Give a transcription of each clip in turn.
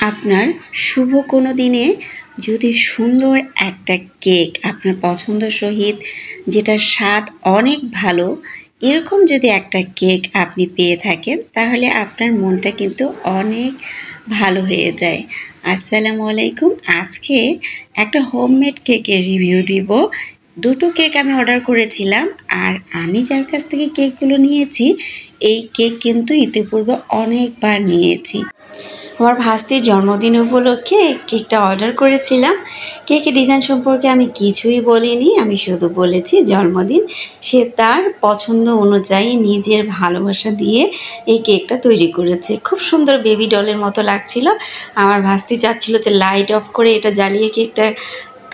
আপনার শুভ কোনো দিনে যদি সুন্দর একটা কেক আপনার পছন্দ সহিত যেটার স্বাদ অনেক ভালো এরকম যদি একটা কেক আপনি পেয়ে থাকেন তাহলে আপনার মনটা কিন্তু অনেক ভালো হয়ে যায়। আসসালামু আলাইকুম। আজকে একটা হোমমেড কেকের রিভিউ দিব। দুটো কেক আমি অর্ডার করেছিলাম আর আমি যার কাছ থেকে কেকগুলো নিয়েছি এই কেক কিন্তু ইতিপূর্বে অনেকবার নিয়েছি। আমার ভাস্তির জন্মদিন উপলক্ষে কেকটা অর্ডার করেছিলাম। কেকের ডিজাইন সম্পর্কে আমি কিছুই বলিনি, আমি শুধু বলেছি জন্মদিন। সে তার পছন্দ অনুযায়ী নিজের ভালোবাসা দিয়ে এই কেকটা তৈরি করেছে। খুব সুন্দর বেবি ডলের মতো লাগছিল। আমার ভাস্তি চাচ্ছিল যে লাইট অফ করে এটা জ্বালিয়ে কেকটা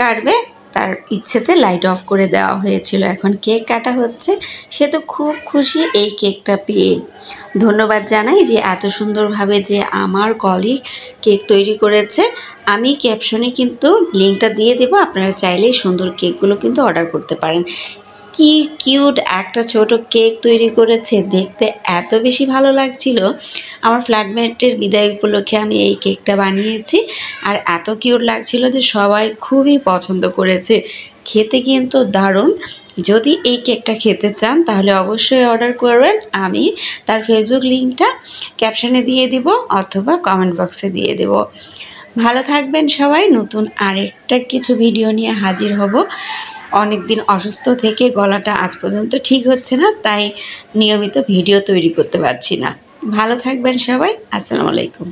কাটবে, তার ইচ্ছেতে লাইট অফ করে দেওয়া হয়েছিল। এখন কেক কাটা হচ্ছে। সে তো খুব খুশি এই কেকটা পেয়ে। ধন্যবাদ জানাই যে এত সুন্দরভাবে যে আমার কলিগ কেক তৈরি করেছে। আমি ক্যাপশনে কিন্তু লিঙ্কটা দিয়ে দেবো, আপনারা চাইলেই সুন্দর কেকগুলো কিন্তু অর্ডার করতে পারেন। কি কিউট একটা ছোট কেক তৈরি করেছে, দেখতে এত বেশি ভালো লাগছিল। আমার ফ্ল্যাটমেটের বিদায় উপলক্ষে আমি এই কেকটা বানিয়েছি আর এত কিউট লাগছিল যে সবাই খুবই পছন্দ করেছে। খেতে কিন্তু দারুণ। যদি এই কেকটা খেতে চান তাহলে অবশ্যই অর্ডার করবেন। আমি তার ফেসবুক লিঙ্কটা ক্যাপশনে দিয়ে দিব অথবা কমেন্ট বক্সে দিয়ে দেব। ভালো থাকবেন সবাই। নতুন আরেকটা কিছু ভিডিও নিয়ে হাজির হব। অনেক দিন অসুস্থ থেকে গলাটা আজ পর্যন্ত ঠিক হচ্ছে না, তাই নিয়মিত ভিডিও তৈরি করতে পারছি না। ভালো থাকবেন সবাই। আসসালামু আলাইকুম।